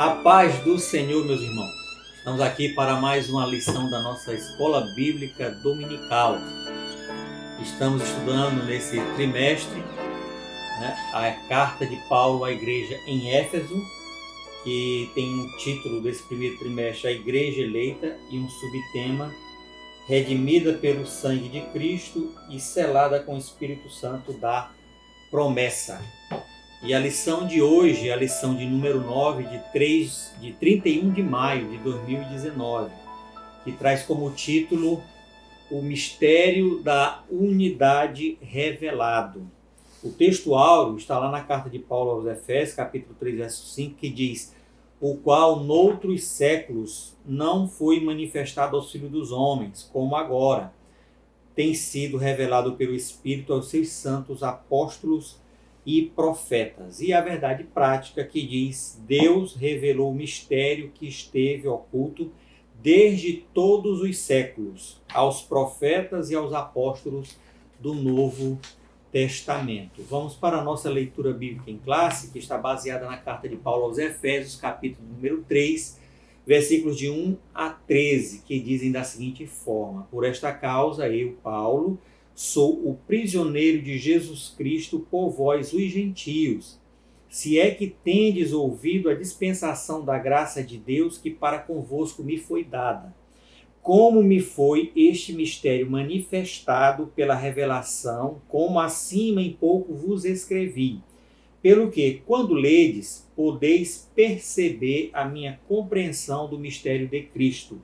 A paz do Senhor, meus irmãos. Estamos aqui para mais uma lição da nossa Escola Bíblica Dominical. Estamos estudando nesse trimestre, a carta de Paulo à igreja em Éfeso, que tem um título desse primeiro trimestre, A Igreja Eleita, e um subtema, Redimida pelo sangue de Cristo e selada com o Espírito Santo da promessa. E a lição de hoje é a lição de número 9, de 31 de maio de 2019, que traz como título O Mistério da Unidade Revelado. O texto áureo está lá na carta de Paulo aos Efésios, capítulo 3, verso 5, que diz: o qual noutros séculos não foi manifestado aos filhos dos homens, como agora tem sido revelado pelo Espírito aos seus santos apóstolos e profetas. E a verdade prática que diz: Deus revelou o mistério que esteve oculto desde todos os séculos aos profetas e aos apóstolos do Novo Testamento. Vamos para a nossa leitura bíblica em classe, que está baseada na carta de Paulo aos Efésios, capítulo número 3, versículos de 1 a 13, que dizem da seguinte forma: por esta causa eu, Paulo, sou o prisioneiro de Jesus Cristo por vós, os gentios, se é que tendes ouvido a dispensação da graça de Deus que para convosco me foi dada, como me foi este mistério manifestado pela revelação, como acima em pouco vos escrevi, pelo que, quando ledes, podeis perceber a minha compreensão do mistério de Cristo,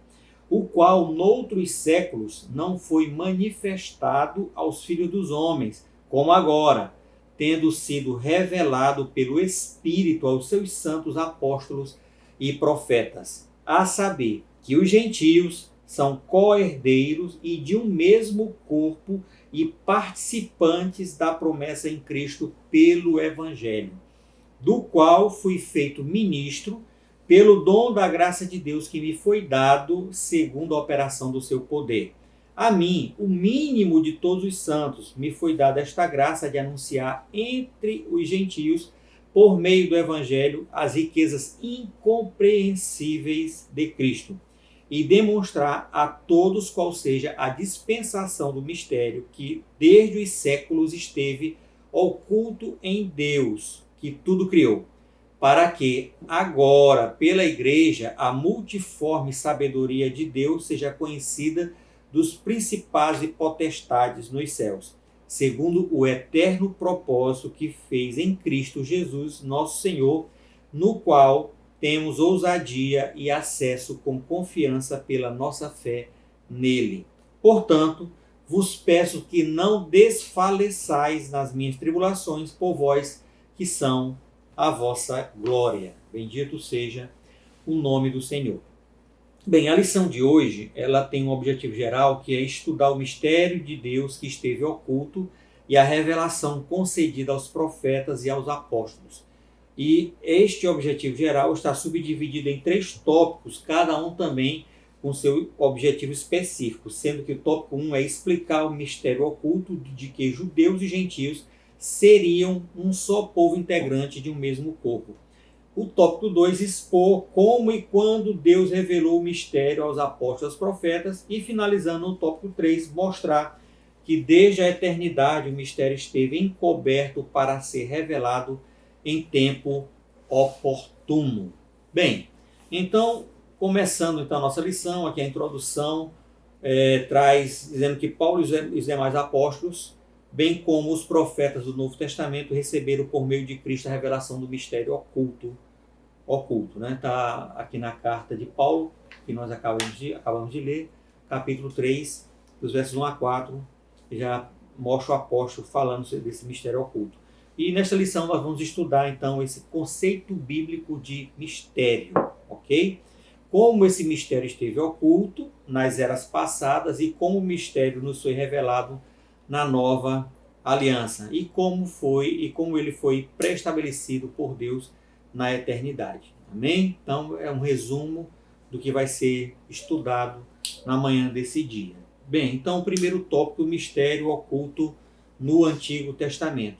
o qual noutros séculos não foi manifestado aos filhos dos homens, como agora, tendo sido revelado pelo Espírito aos seus santos apóstolos e profetas, a saber, que os gentios são co-herdeiros e de um mesmo corpo e participantes da promessa em Cristo pelo Evangelho, do qual fui feito ministro pelo dom da graça de Deus que me foi dado segundo a operação do seu poder. A mim, o mínimo de todos os santos, me foi dada esta graça de anunciar entre os gentios, por meio do Evangelho, as riquezas incompreensíveis de Cristo, e demonstrar a todos qual seja a dispensação do mistério que desde os séculos esteve oculto em Deus, que tudo criou, para que agora, pela igreja, a multiforme sabedoria de Deus seja conhecida dos principados e potestades nos céus, segundo o eterno propósito que fez em Cristo Jesus, nosso Senhor, no qual temos ousadia e acesso com confiança pela nossa fé nele. Portanto, vos peço que não desfaleçais nas minhas tribulações por vós, que são a vossa glória. Bendito seja o nome do Senhor. Bem, a lição de hoje, ela tem um objetivo geral, que é estudar o mistério de Deus que esteve oculto e a revelação concedida aos profetas e aos apóstolos. E este objetivo geral está subdividido em 3 tópicos, cada um também com seu objetivo específico, sendo que o tópico 1 é explicar o mistério oculto de que judeus e gentios seriam um só povo integrante de um mesmo corpo. O tópico 2, expor como e quando Deus revelou o mistério aos apóstolos e aos profetas. E finalizando no tópico 3, mostrar que desde a eternidade o mistério esteve encoberto para ser revelado em tempo oportuno. Bem, então, começando então a nossa lição, aqui a introdução, traz dizendo que Paulo e os demais apóstolos, bem como os profetas do Novo Testamento, receberam por meio de Cristo a revelação do mistério oculto, Está aqui na carta de Paulo, que nós acabamos de ler, capítulo 3, dos versos 1 a 4, já mostra o apóstolo falando desse mistério oculto. E nesta lição nós vamos estudar então esse conceito bíblico de mistério, ok? Como esse mistério esteve oculto nas eras passadas e como o mistério nos foi revelado na nova aliança e como ele foi pré-estabelecido por Deus na eternidade. Amém? Então é um resumo do que vai ser estudado na manhã desse dia. Bem, então o primeiro tópico, o mistério oculto no Antigo Testamento.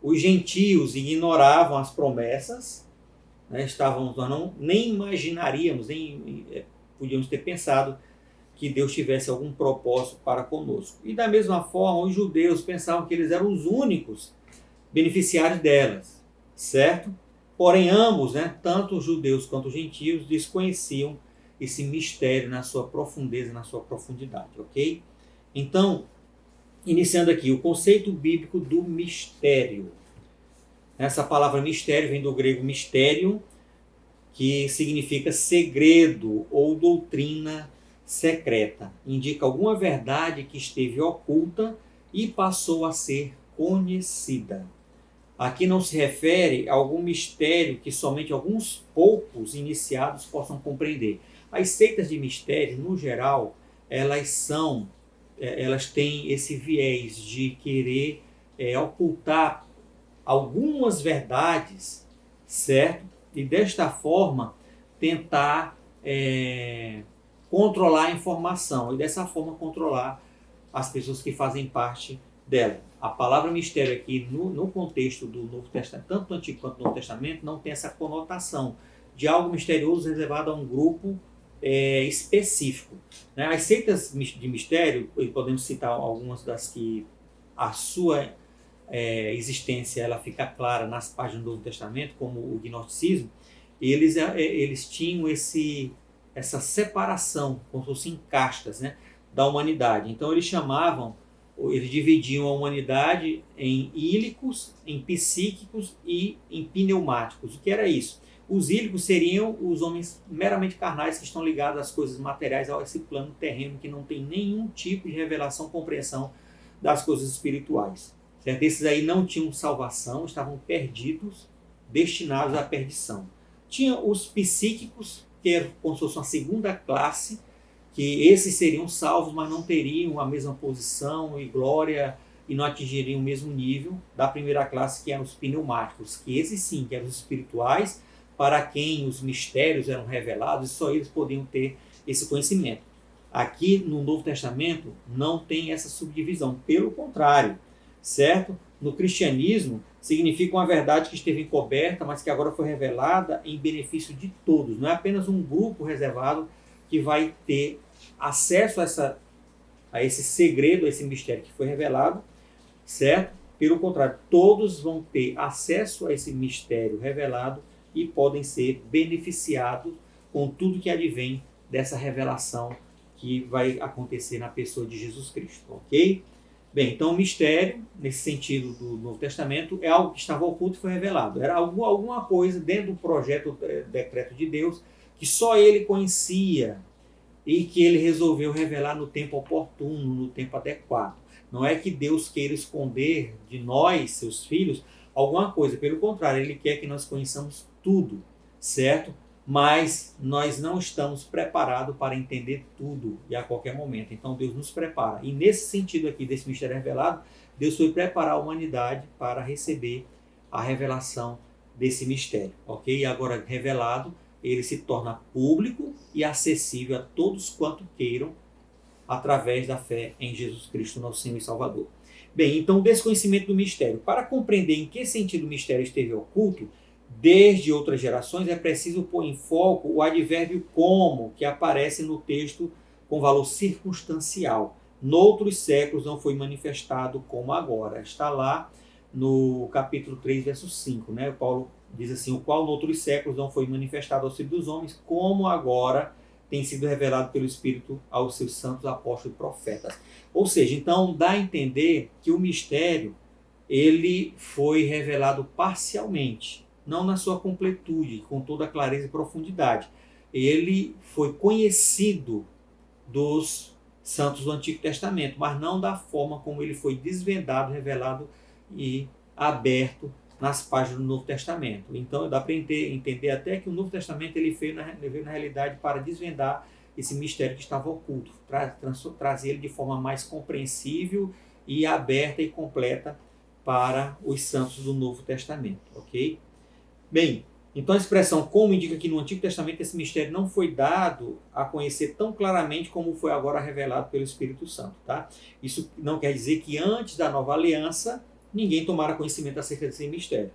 Os gentios ignoravam as promessas né? Nós nem imaginaríamos, nem podíamos ter pensado que Deus tivesse algum propósito para conosco. E da mesma forma, os judeus pensavam que eles eram os únicos beneficiários delas, certo? Porém, ambos, né, tanto os judeus quanto os gentios, desconheciam esse mistério na sua profundeza, na sua profundidade, ok? Então, iniciando aqui, o conceito bíblico do mistério. Essa palavra mistério vem do grego mysterion, que significa segredo ou doutrina secreta. Indica alguma verdade que esteve oculta e passou a ser conhecida. Aqui não se refere a algum mistério que somente alguns poucos iniciados possam compreender. As seitas de mistério, no geral, elas têm esse viés de querer ocultar algumas verdades, certo? E desta forma tentar controlar a informação e dessa forma controlar as pessoas que fazem parte dela. A palavra mistério aqui no contexto do Novo Testamento, tanto no Antigo quanto no Novo Testamento, não tem essa conotação de algo misterioso reservado a um grupo específico, né? As seitas de mistério, podemos citar algumas das que a sua existência ela fica clara nas páginas do Novo Testamento, como o gnosticismo. Eles tinham essa separação, como se fossem castas, né, da humanidade. Então eles dividiam a humanidade em ílicos, em psíquicos e em pneumáticos. O que era isso? Os ílicos seriam os homens meramente carnais que estão ligados às coisas materiais, a esse plano terreno que não tem nenhum tipo de revelação, compreensão das coisas espirituais. Certo? Esses aí não tinham salvação, estavam perdidos, destinados à perdição. Tinha os psíquicos, que eram como se fosse uma segunda classe, que esses seriam salvos, mas não teriam a mesma posição e glória e não atingiriam o mesmo nível da primeira classe, que eram os pneumáticos, que esses sim, que eram os espirituais, para quem os mistérios eram revelados e só eles podiam ter esse conhecimento. Aqui no Novo Testamento não tem essa subdivisão, pelo contrário, certo? No cristianismo significa uma verdade que esteve encoberta, mas que agora foi revelada em benefício de todos. Não é apenas um grupo reservado que vai ter acesso a esse segredo, a esse mistério que foi revelado, certo? Pelo contrário, todos vão ter acesso a esse mistério revelado e podem ser beneficiados com tudo que advém dessa revelação que vai acontecer na pessoa de Jesus Cristo, ok? Bem, então o mistério, nesse sentido do Novo Testamento, é algo que estava oculto e foi revelado. Era alguma coisa dentro do projeto, decreto de Deus, que só ele conhecia e que ele resolveu revelar no tempo oportuno, no tempo adequado. Não é que Deus queira esconder de nós, seus filhos, alguma coisa. Pelo contrário, ele quer que nós conheçamos tudo, certo? Mas nós não estamos preparados para entender tudo e a qualquer momento. Então Deus nos prepara. E nesse sentido aqui, desse mistério revelado, Deus foi preparar a humanidade para receber a revelação desse mistério, ok? E agora revelado, ele se torna público e acessível a todos quanto queiram através da fé em Jesus Cristo, nosso Senhor e Salvador. Bem, então o desconhecimento do mistério. Para compreender em que sentido o mistério esteve oculto, desde outras gerações, é preciso pôr em foco o advérbio como, que aparece no texto com valor circunstancial. Noutros séculos não foi manifestado como agora. Está lá no capítulo 3, verso 5. Né? Paulo diz assim, o qual noutros séculos não foi manifestado aos filhos dos homens, como agora tem sido revelado pelo Espírito aos seus santos apóstolos e profetas. Ou seja, então dá a entender que o mistério ele foi revelado parcialmente, não na sua completude, com toda a clareza e profundidade. Ele foi conhecido dos santos do Antigo Testamento, mas não da forma como ele foi desvendado, revelado e aberto nas páginas do Novo Testamento. Então dá para entender até que o Novo Testamento ele veio na realidade para desvendar esse mistério que estava oculto, trazer ele de forma mais compreensível e aberta e completa para os santos do Novo Testamento, ok? Bem, então a expressão como indica que no Antigo Testamento esse mistério não foi dado a conhecer tão claramente como foi agora revelado pelo Espírito Santo, tá? Isso não quer dizer que antes da Nova Aliança ninguém tomara conhecimento acerca desse mistério,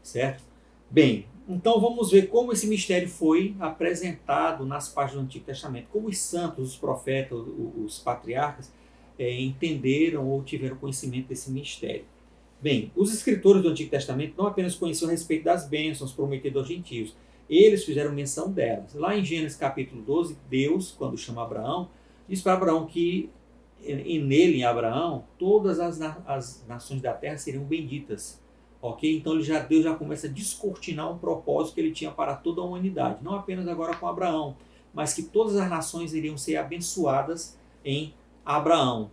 certo? Bem, Então vamos ver como esse mistério foi apresentado nas páginas do Antigo Testamento, como os santos, os profetas, os patriarcas entenderam ou tiveram conhecimento desse mistério. Bem, os escritores do Antigo Testamento não apenas conheciam a respeito das bênçãos prometidas aos gentios, eles fizeram menção delas. Lá em Gênesis capítulo 12, Deus, quando chama Abraão, diz para Abraão que nele, em Abraão, todas as nações da terra seriam benditas. Ok? Então Deus já começa a descortinar um propósito que ele tinha para toda a humanidade. Não apenas agora com Abraão, mas que todas as nações iriam ser abençoadas em Abraão.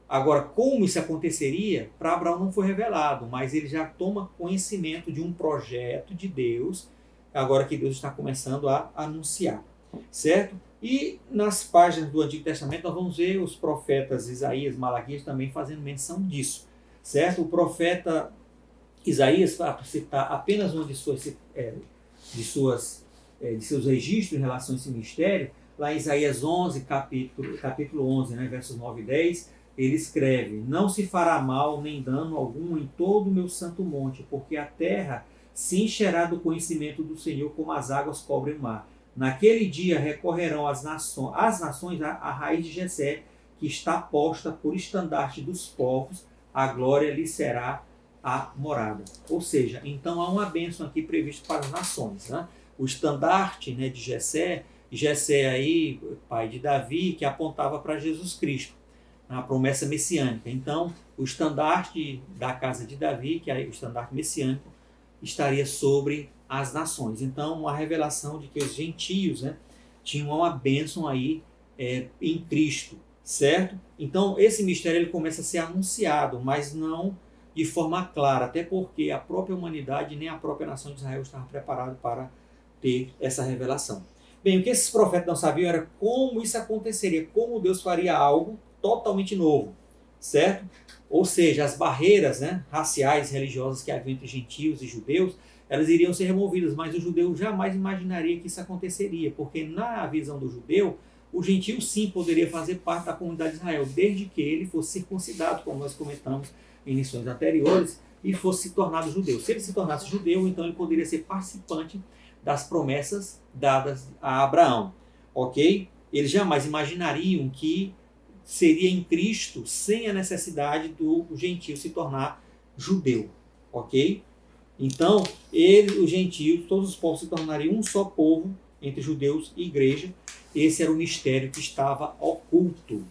Agora, como isso aconteceria, para Abraão não foi revelado, mas ele já toma conhecimento de um projeto de Deus, agora que Deus está começando a anunciar. Certo? E nas páginas do Antigo Testamento nós vamos ver os profetas Isaías, Malaquias também fazendo menção disso. Certo? O profeta Isaías, para citar apenas um de seus registros em relação a esse mistério, lá em Isaías 11, capítulo 11, né, versos 9 e 10, ele escreve: não se fará mal nem dano algum em todo o meu santo monte, porque a terra se encherá do conhecimento do Senhor como as águas cobrem o mar. Naquele dia recorrerão as nações à raiz de Jessé, que está posta por estandarte dos povos, a glória lhe será a morada. Ou seja, então há uma bênção aqui prevista para as nações. Né? O estandarte, né, de Jessé aí, pai de Davi, que apontava para Jesus Cristo, a promessa messiânica. Então, o estandarte da casa de Davi, que é o estandarte messiânico, estaria sobre as nações. Então, uma revelação de que os gentios, né, tinham uma bênção aí em Cristo, certo? Então, esse mistério ele começa a ser anunciado, mas não de forma clara, até porque a própria humanidade nem a própria nação de Israel estava preparada para ter essa revelação. Bem, o que esses profetas não sabiam era como isso aconteceria, como Deus faria algo totalmente novo, certo? Ou seja, as barreiras, né, raciais, religiosas que haviam entre gentios e judeus, elas iriam ser removidas, mas o judeu jamais imaginaria que isso aconteceria, porque na visão do judeu, o gentio sim poderia fazer parte da comunidade de Israel, desde que ele fosse circuncidado, como nós comentamos em lições anteriores, e fosse se tornado judeu. Se ele se tornasse judeu, então ele poderia ser participante das promessas dadas a Abraão, ok? Eles jamais imaginariam que seria em Cristo sem a necessidade do gentio se tornar judeu, ok? Então, os gentios, todos os povos se tornariam um só povo entre judeus e igreja. Esse era o mistério que estava oculto,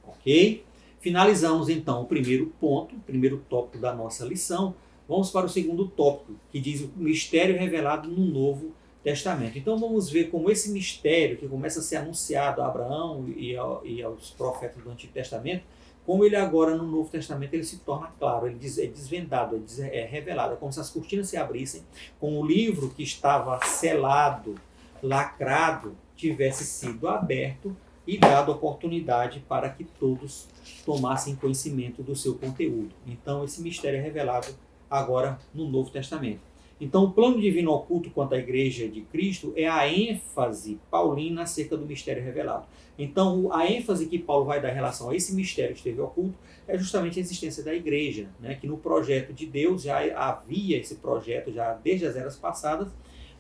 ok? Finalizamos então o primeiro ponto, o primeiro tópico da nossa lição. Vamos para o segundo tópico, que diz o mistério revelado no Novo Testamento. Então vamos ver como esse mistério que começa a ser anunciado a Abraão e aos profetas do Antigo Testamento, como ele agora no Novo Testamento ele se torna claro, ele é desvendado, é revelado, é como se as cortinas se abrissem, como o livro que estava selado, lacrado, tivesse sido aberto e dado oportunidade para que todos tomassem conhecimento do seu conteúdo. Então esse mistério é revelado agora no Novo Testamento. Então o plano divino oculto quanto à Igreja de Cristo é a ênfase paulina acerca do mistério revelado. Então a ênfase que Paulo vai dar em relação a esse mistério que esteve oculto é justamente a existência da Igreja, né? Que no projeto de Deus já havia esse projeto já desde as eras passadas,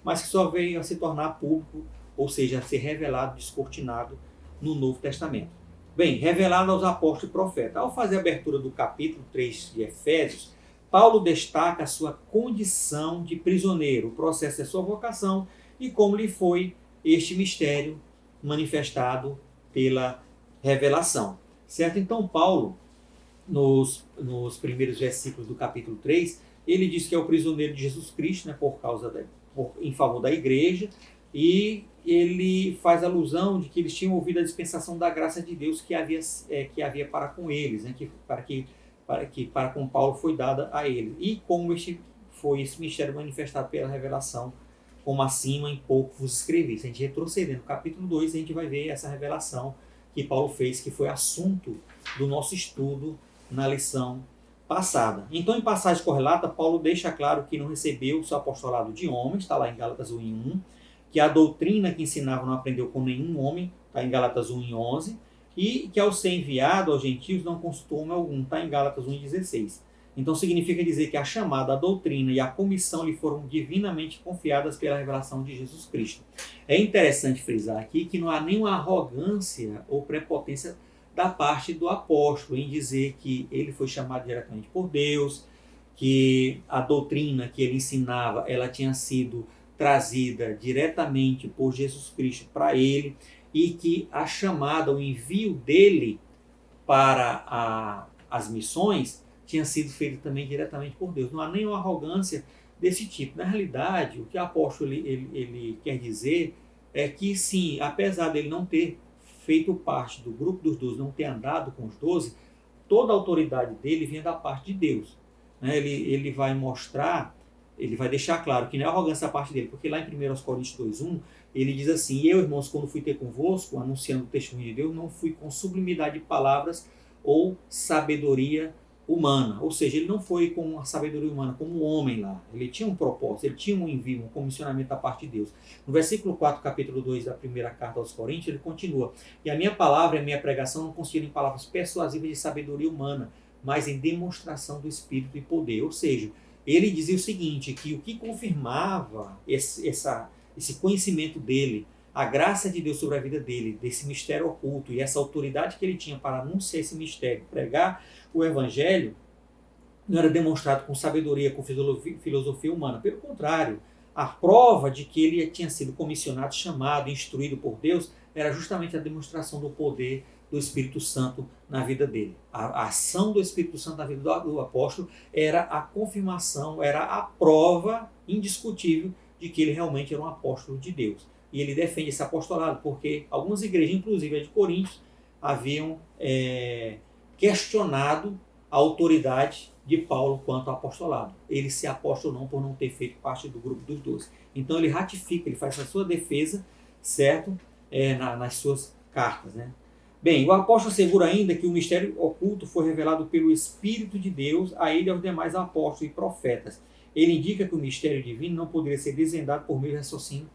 mas que só veio a se tornar público, ou seja, a ser revelado, descortinado no Novo Testamento. Bem, revelado aos apóstolos e profetas. Ao fazer a abertura do capítulo 3 de Efésios, Paulo destaca a sua condição de prisioneiro, o processo da sua vocação e como lhe foi este mistério manifestado pela revelação. Certo? Então, Paulo, nos primeiros versículos do capítulo 3, ele diz que é o prisioneiro de Jesus Cristo, né, em favor da igreja, e ele faz alusão de que eles tinham ouvido a dispensação da graça de Deus que havia para com eles, né, para com Paulo foi dada a ele. E como foi esse mistério manifestado pela revelação, como acima em pouco vos escrevi. Se a gente retroceder no capítulo 2, a gente vai ver essa revelação que Paulo fez, que foi assunto do nosso estudo na lição passada. Então, em passagem correlata, Paulo deixa claro que não recebeu o seu apostolado de homens, está lá em Gálatas 1:1, que a doutrina que ensinava não aprendeu com nenhum homem, está em Gálatas 1:11, e que ao ser enviado aos gentios não consultou homem algum, está em Gálatas 1:16. Então significa dizer que a chamada, a doutrina e a comissão lhe foram divinamente confiadas pela revelação de Jesus Cristo. É interessante frisar aqui que não há nenhuma arrogância ou prepotência da parte do apóstolo em dizer que ele foi chamado diretamente por Deus, que a doutrina que ele ensinava, ela tinha sido trazida diretamente por Jesus Cristo para ele, e que a chamada, o envio dele para as missões tinha sido feito também diretamente por Deus. Não há nenhuma arrogância desse tipo. Na realidade, o que o apóstolo ele quer dizer é que sim, apesar dele não ter feito parte do grupo dos 12, não ter andado com os 12, toda a autoridade dele vinha da parte de Deus. Ele vai mostrar, ele vai deixar claro que não é arrogância da parte dele, porque lá em 1 Coríntios 2:1, ele diz assim: eu, irmãos, quando fui ter convosco, anunciando o testemunho de Deus, não fui com sublimidade de palavras ou sabedoria humana. Ou seja, ele não foi com a sabedoria humana, como homem lá. Ele tinha um propósito, ele tinha um envio, um comissionamento da parte de Deus. No versículo 4, capítulo 2 da primeira carta aos Coríntios, ele continua: e a minha palavra e a minha pregação não constiam em palavras persuasivas de sabedoria humana, mas em demonstração do Espírito e poder. Ou seja, ele dizia o seguinte, que o que confirmava esse conhecimento dele, a graça de Deus sobre a vida dele, desse mistério oculto e essa autoridade que ele tinha para anunciar esse mistério, pregar o evangelho, não era demonstrado com sabedoria, com filosofia humana. Pelo contrário, a prova de que ele tinha sido comissionado, chamado, instruído por Deus, era justamente a demonstração do poder do Espírito Santo na vida dele. A ação do Espírito Santo na vida do apóstolo era a confirmação, era a prova indiscutível de que ele realmente era um apóstolo de Deus. E ele defende esse apostolado, porque algumas igrejas, inclusive a de Coríntios, haviam questionado a autoridade de Paulo quanto ao apostolado. Ele se apóstolo não por não ter feito parte do grupo dos 12. Então ele ratifica, ele faz a sua defesa, certo? Nas suas cartas, né? Bem, o apóstolo assegura ainda que o mistério oculto foi revelado pelo Espírito de Deus a ele e aos demais apóstolos e profetas. Ele indica que o mistério divino não poderia ser desvendado por meio de raciocínio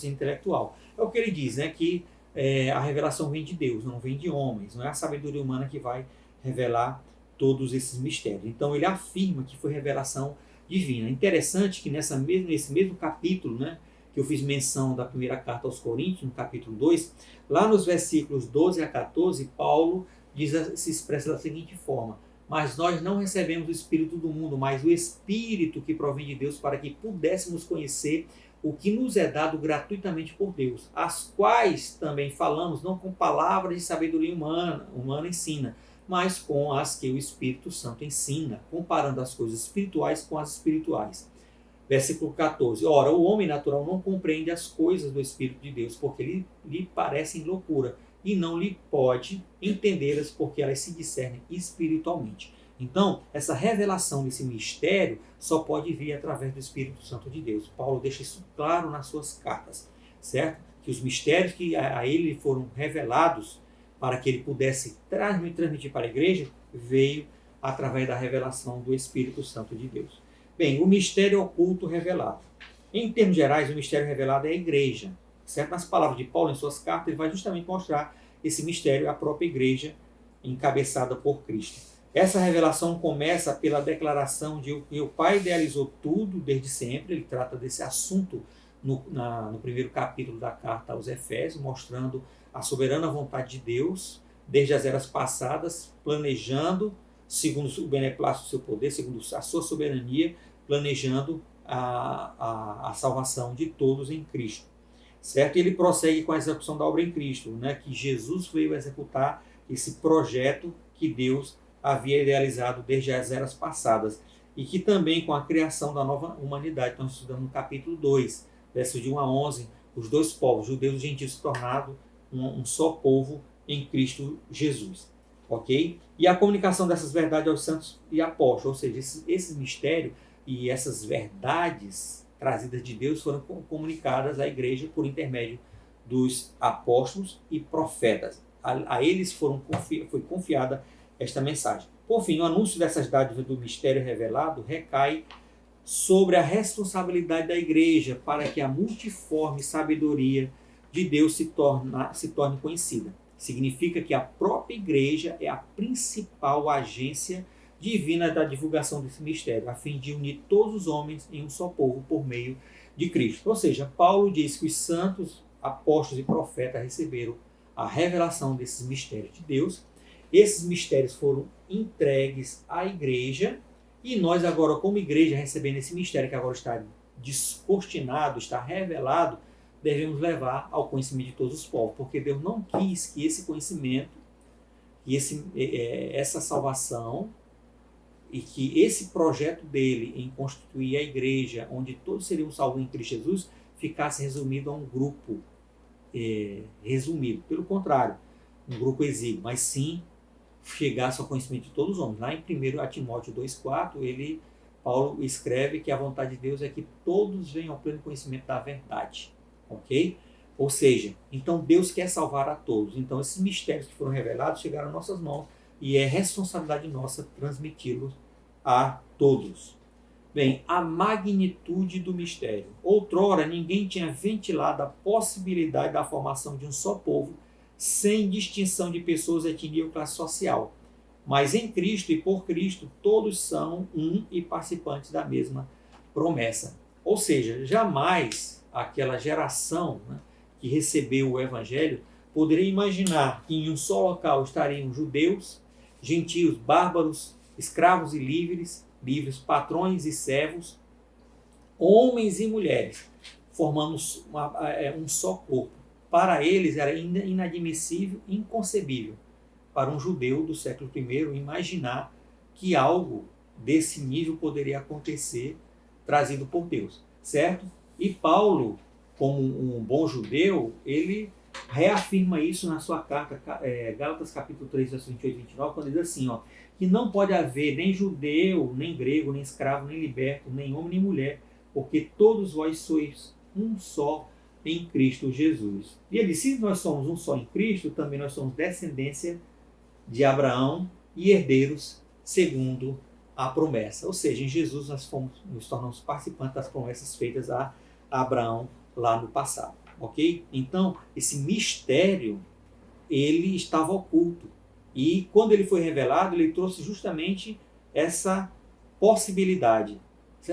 intelectual. É o que ele diz, né? Que a revelação vem de Deus, não vem de homens. Não é a sabedoria humana que vai revelar todos esses mistérios. Então ele afirma que foi revelação divina. Interessante que nesse mesmo capítulo, né, que eu fiz menção da primeira carta aos Coríntios, no capítulo 2, lá nos versículos 12 a 14, Paulo se expressa da seguinte forma: mas nós não recebemos o Espírito do mundo, mas o Espírito que provém de Deus, para que pudéssemos conhecer o que nos é dado gratuitamente por Deus, as quais também falamos não com palavras de sabedoria humana ensina, mas com as que o Espírito Santo ensina, comparando as coisas espirituais com as espirituais. Versículo 14. Ora, o homem natural não compreende as coisas do Espírito de Deus, porque lhe parecem loucura, e não lhe pode entendê-las, porque elas se discernem espiritualmente. Então, essa revelação desse mistério só pode vir através do Espírito Santo de Deus. Paulo deixa isso claro nas suas cartas, certo? Que os mistérios que a ele foram revelados para que ele pudesse transmitir para a igreja, veio através da revelação do Espírito Santo de Deus. Bem, o mistério oculto revelado. Em termos gerais, o mistério revelado é a igreja. Certo? Nas palavras de Paulo, em suas cartas, ele vai justamente mostrar esse mistério à própria igreja, encabeçada por Cristo. Essa revelação começa pela declaração de que o Pai idealizou tudo desde sempre. Ele trata desse assunto no primeiro capítulo da carta aos Efésios, mostrando a soberana vontade de Deus, desde as eras passadas, planejando, segundo o beneplácito do seu poder, segundo a sua soberania, planejando a salvação de todos em Cristo. Certo? E ele prossegue com a execução da obra em Cristo, né? Que Jesus veio executar esse projeto que Deus havia idealizado desde as eras passadas, e que também com a criação da nova humanidade, nós estudamos no capítulo 2, versos de 1 a 11, os dois povos, judeus e gentios, se tornaram um só povo em Cristo Jesus. Ok? E a comunicação dessas verdades aos santos e apóstolos, ou seja, esse mistério e essas verdades trazidas de Deus foram comunicadas à igreja por intermédio dos apóstolos e profetas. A eles foi confiada esta mensagem. Por fim, o anúncio dessas dádivas do mistério revelado recai sobre a responsabilidade da igreja para que a multiforme sabedoria de Deus se torne conhecida. Significa que a própria igreja é a principal agência divina da divulgação desse mistério, a fim de unir todos os homens em um só povo por meio de Cristo. Ou seja, Paulo diz que os santos, apóstolos e profetas receberam a revelação desses mistérios de Deus. Esses mistérios foram entregues à igreja e nós agora, como igreja, recebendo esse mistério que agora está descortinado, está revelado, devemos levar ao conhecimento de todos os povos, porque Deus não quis que esse conhecimento, que essa salvação e que esse projeto dele em constituir a igreja, onde todos seriam salvos em Cristo Jesus, ficasse resumido a um grupo resumido. Pelo contrário, um grupo exíguo, mas sim chegasse ao conhecimento de todos os homens. Lá em 1 Timóteo 2,4, Paulo escreve que a vontade de Deus é que todos venham ao pleno conhecimento da verdade. Ok? Ou seja, então Deus quer salvar a todos. Então esses mistérios que foram revelados chegaram às nossas mãos e é responsabilidade nossa transmiti-los a todos. Bem, a magnitude do mistério. Outrora, ninguém tinha ventilado a possibilidade da formação de um só povo, sem distinção de pessoas, etnia ou classe social. Mas em Cristo e por Cristo, todos são um e participantes da mesma promessa. Ou seja, jamais aquela geração, né, que recebeu o Evangelho poderia imaginar que em um só local estariam judeus, gentios, bárbaros, escravos e livres, patrões e servos, homens e mulheres, formando um só corpo. Para eles era inadmissível, inconcebível para um judeu do século I imaginar que algo desse nível poderia acontecer trazido por Deus, certo? E Paulo, como um bom judeu, ele reafirma isso na sua carta, Gálatas capítulo 3, versos 28 e 29, quando diz assim, que não pode haver nem judeu, nem grego, nem escravo, nem liberto, nem homem, nem mulher, porque todos vós sois um só em Cristo Jesus. E ele diz, se nós somos um só em Cristo, também nós somos descendência de Abraão e herdeiros segundo a promessa. Ou seja, em Jesus nos tornamos participantes das promessas feitas a Abraão lá no passado. Ok? Então, esse mistério, ele estava oculto. E quando ele foi revelado, ele trouxe justamente essa possibilidade.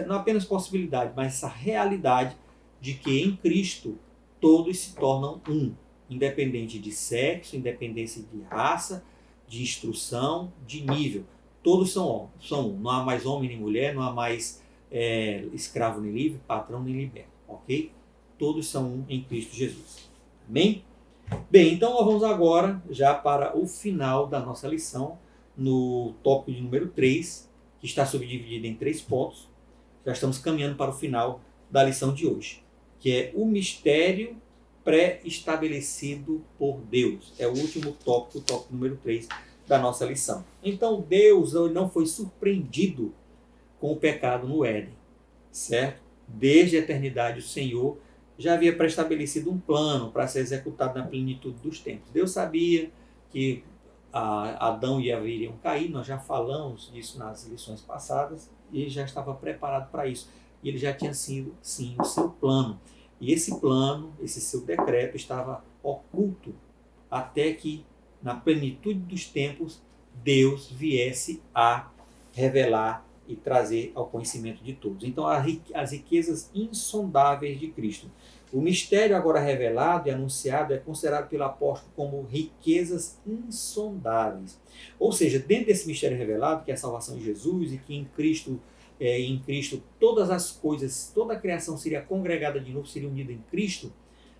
Não apenas possibilidade, mas essa realidade de que em Cristo todos se tornam um, independente de sexo, independência de raça, de instrução, de nível. Todos são um. Não há mais homem nem mulher, não há mais escravo nem livre, patrão nem liberto. Ok? Todos são um em Cristo Jesus. Amém? Bem, então nós vamos agora já para o final da nossa lição, no tópico de número 3, que está subdividido em 3 pontos. Já estamos caminhando para o final da lição de hoje, que é o mistério pré-estabelecido por Deus. É o último tópico, o tópico número 3 da nossa lição. Então Deus não foi surpreendido com o pecado no Éden, certo? Desde a eternidade o Senhor já havia pré-estabelecido um plano para ser executado na plenitude dos tempos. Deus sabia que Adão e Eva iriam cair, nós já falamos disso nas lições passadas, e ele já estava preparado para isso. E ele já tinha sido, sim, o seu plano. E esse plano, esse seu decreto, estava oculto até que, na plenitude dos tempos, Deus viesse a revelar e trazer ao conhecimento de todos. Então, as riquezas insondáveis de Cristo. O mistério agora revelado e anunciado é considerado pelo apóstolo como riquezas insondáveis. Ou seja, dentro desse mistério revelado, que é a salvação de Jesus e que em Cristo todas as coisas, toda a criação seria congregada de novo, seria unida em Cristo,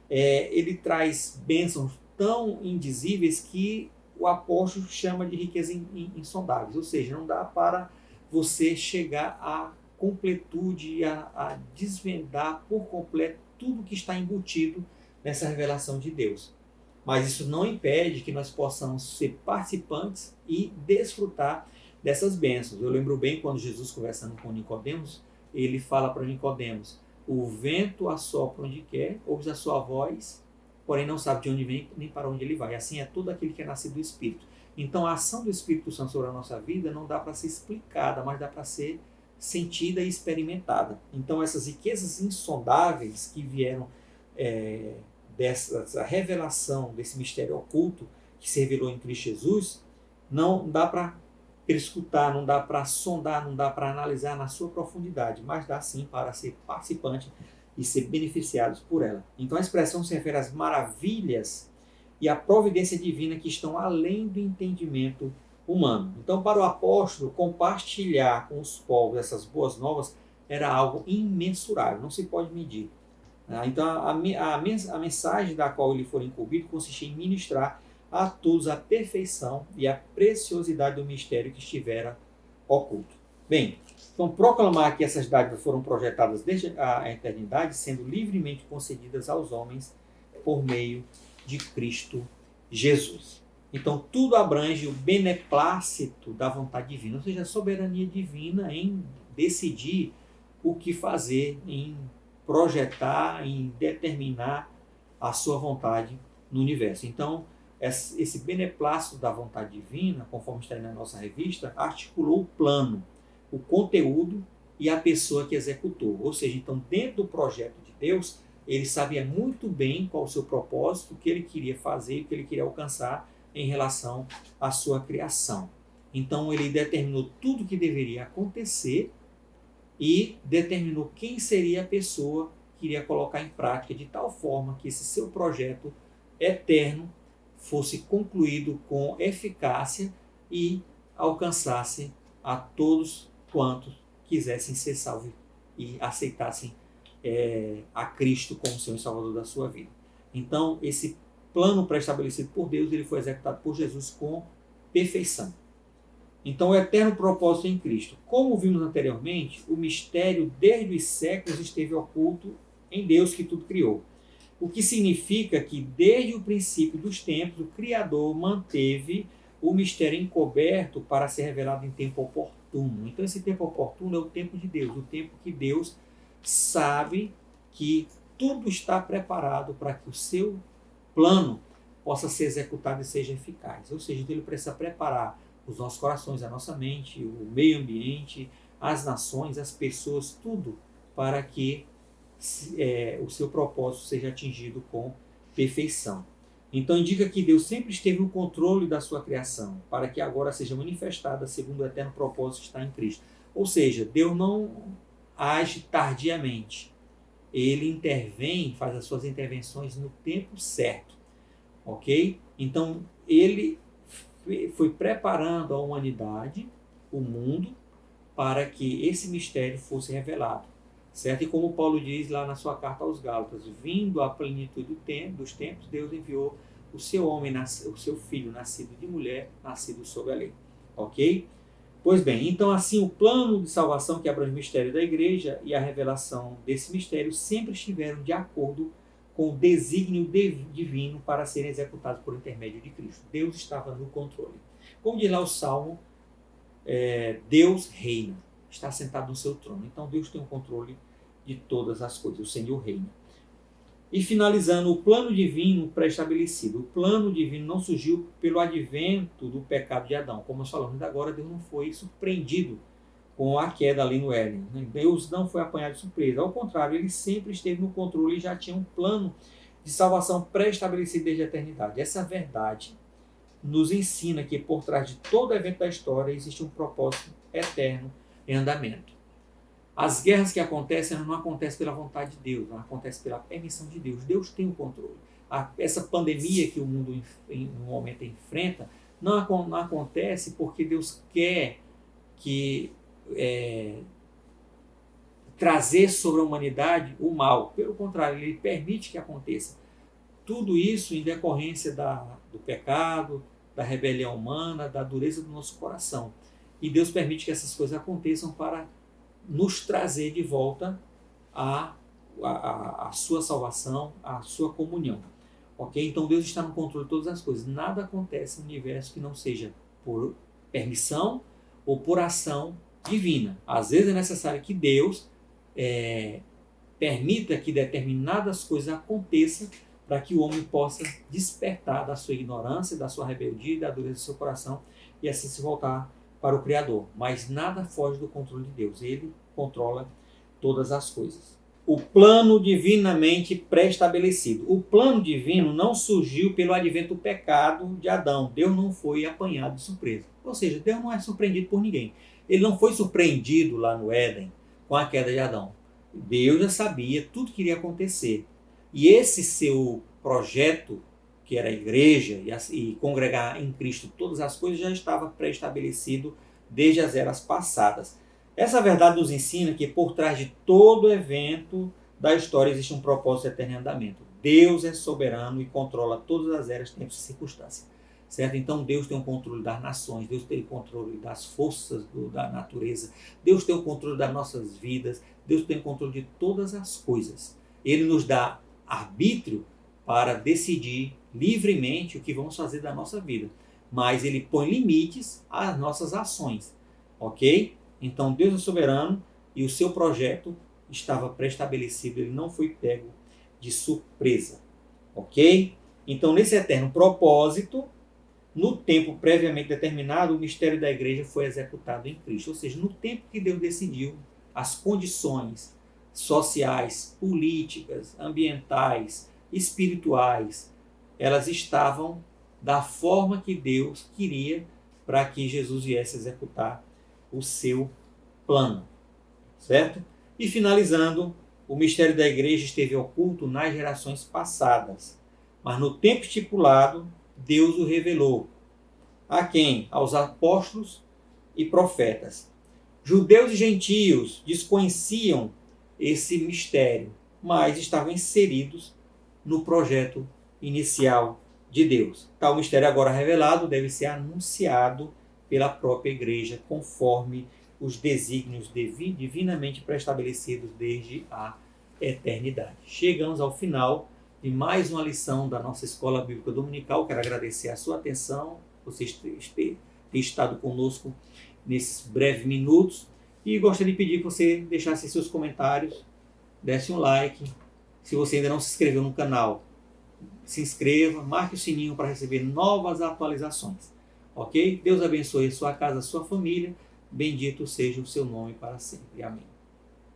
ele traz bênçãos tão indizíveis que o apóstolo chama de riquezas insondáveis. Ou seja, não dá para você chegar à completude, a desvendar por completo tudo que está embutido nessa revelação de Deus. Mas isso não impede que nós possamos ser participantes e desfrutar dessas bênçãos. Eu lembro bem quando Jesus, conversando com Nicodemos, ele fala para Nicodemos, o vento assopra onde quer, ouve a sua voz, porém não sabe de onde vem nem para onde ele vai. Assim é todo aquele que é nascido do Espírito. Então a ação do Espírito Santo sobre a nossa vida não dá para ser explicada, mas dá para ser sentida e experimentada. Então essas riquezas insondáveis que vieram dessa revelação, desse mistério oculto que se revelou em Cristo Jesus, não dá para escutar, não dá para sondar, não dá para analisar na sua profundidade, mas dá sim para ser participante e ser beneficiados por ela. Então a expressão se refere às maravilhas e à providência divina que estão além do entendimento humano. Então, para o apóstolo, compartilhar com os povos essas boas novas era algo imensurável, não se pode medir. Então, a mensagem da qual ele foi incumbido consistia em ministrar a todos a perfeição e a preciosidade do mistério que estivera oculto. Bem, então proclamar que essas dádivas foram projetadas desde a eternidade, sendo livremente concedidas aos homens por meio de Cristo Jesus. Então tudo abrange o beneplácito da vontade divina, ou seja, a soberania divina em decidir o que fazer, em projetar, em determinar a sua vontade no universo. Então, esse beneplácito da vontade divina, conforme está aí na nossa revista, articulou o plano, o conteúdo e a pessoa que executou. Ou seja, então, dentro do projeto de Deus, ele sabia muito bem qual o seu propósito, o que ele queria fazer, o que ele queria alcançar em relação à sua criação. Então, ele determinou tudo o que deveria acontecer e determinou quem seria a pessoa que iria colocar em prática de tal forma que esse seu projeto eterno fosse concluído com eficácia e alcançasse a todos quantos quisessem ser salvos e aceitassem a Cristo como Senhor e Salvador da sua vida. Então, esse plano pré-estabelecido por Deus, ele foi executado por Jesus com perfeição. Então, o eterno propósito em Cristo. Como vimos anteriormente, o mistério desde os séculos esteve oculto em Deus que tudo criou. O que significa que desde o princípio dos tempos, o Criador manteve o mistério encoberto para ser revelado em tempo oportuno. Então esse tempo oportuno é o tempo de Deus, o tempo que Deus sabe que tudo está preparado para que o seu plano possa ser executado e seja eficaz. Ou seja, ele precisa preparar os nossos corações, a nossa mente, o meio ambiente, as nações, as pessoas, tudo para que o seu propósito seja atingido com perfeição. Então indica que Deus sempre esteve no controle da sua criação, para que agora seja manifestada segundo o eterno propósito que está em Cristo. Ou seja, Deus não age tardiamente. Ele intervém, faz as suas intervenções no tempo certo. Ok? Então ele foi preparando a humanidade, o mundo, para que esse mistério fosse revelado. Certo? E como Paulo diz lá na sua carta aos Gálatas, vindo à plenitude dos tempos, Deus enviou o seu homem, o seu filho, nascido de mulher, nascido sob a lei. Ok? Pois bem, então assim o plano de salvação que abrange o mistério da igreja e a revelação desse mistério sempre estiveram de acordo com o desígnio divino para serem executados por intermédio de Cristo. Deus estava no controle. Como diz lá o Salmo, Deus reina, está sentado no seu trono. Então Deus tem o controle de todas as coisas, o Senhor reina. E finalizando, o plano divino pré-estabelecido. O plano divino não surgiu pelo advento do pecado de Adão. Como nós falamos ainda agora, Deus não foi surpreendido com a queda ali no Éden. Deus não foi apanhado de surpresa. Ao contrário, ele sempre esteve no controle e já tinha um plano de salvação pré-estabelecido desde a eternidade. Essa verdade nos ensina que por trás de todo evento da história existe um propósito eterno em andamento. As guerras que acontecem não acontecem pela vontade de Deus, não acontecem pela permissão de Deus. Deus tem o controle. Essa pandemia que o mundo no momento enfrenta não acontece porque Deus quer que trazer sobre a humanidade o mal. Pelo contrário, ele permite que aconteça. Tudo isso em decorrência do pecado, da rebelião humana, da dureza do nosso coração. E Deus permite que essas coisas aconteçam para nos trazer de volta a sua salvação, a sua comunhão. Ok? Então Deus está no controle de todas as coisas. Nada acontece no universo que não seja por permissão ou por ação divina. Às vezes é necessário que Deus permita que determinadas coisas aconteçam para que o homem possa despertar da sua ignorância, da sua rebeldia e da dureza do seu coração e assim se voltar para o Criador. Mas nada foge do controle de Deus. Ele controla todas as coisas. o plano divinamente pré-estabelecido. O plano divino não surgiu pelo advento do pecado de Adão. Deus não foi apanhado de surpresa. Ou seja, Deus não é surpreendido por ninguém. Ele não foi surpreendido lá no Éden com a queda de Adão. Deus já sabia tudo que iria acontecer. E esse seu projeto, que era a igreja e congregar em Cristo todas as coisas, já estava pré-estabelecido desde as eras passadas. Essa verdade nos ensina que por trás de todo evento da história existe um propósito eterno em andamento. Deus é soberano e controla todas as eras, tempos e circunstâncias. Certo? Então Deus tem o controle das nações, Deus tem o controle das forças da natureza, Deus tem o controle das nossas vidas, Deus tem o controle de todas as coisas. Ele nos dá arbítrio para decidir livremente o que vamos fazer da nossa vida. Mas ele põe limites às nossas ações. Ok? Então Deus é soberano e o seu projeto estava pré-estabelecido, ele não foi pego de surpresa. Ok? Então nesse eterno propósito, no tempo previamente determinado, o mistério da igreja foi executado em Cristo. Ou seja, no tempo que Deus decidiu, as condições sociais, políticas, ambientais, espirituais, elas estavam da forma que Deus queria para que Jesus viesse executar o seu plano. Certo? E finalizando, o mistério da igreja esteve oculto nas gerações passadas, mas no tempo estipulado, Deus o revelou. A quem? Aos apóstolos e profetas. Judeus e gentios desconheciam esse mistério, mas estavam inseridos no projeto inicial de Deus. Tal mistério agora revelado deve ser anunciado pela própria igreja, conforme os desígnios divinamente pré-estabelecidos desde a eternidade. Chegamos ao final de mais uma lição da nossa Escola Bíblica Dominical. Quero agradecer a sua atenção, vocês ter estado conosco nesses breves minutos, e gostaria de pedir que você deixasse seus comentários, desse um like. Se você ainda não se inscreveu no canal, se inscreva, marque o sininho para receber novas atualizações. Ok? Deus abençoe a sua casa, a sua família. Bendito seja o seu nome para sempre. Amém.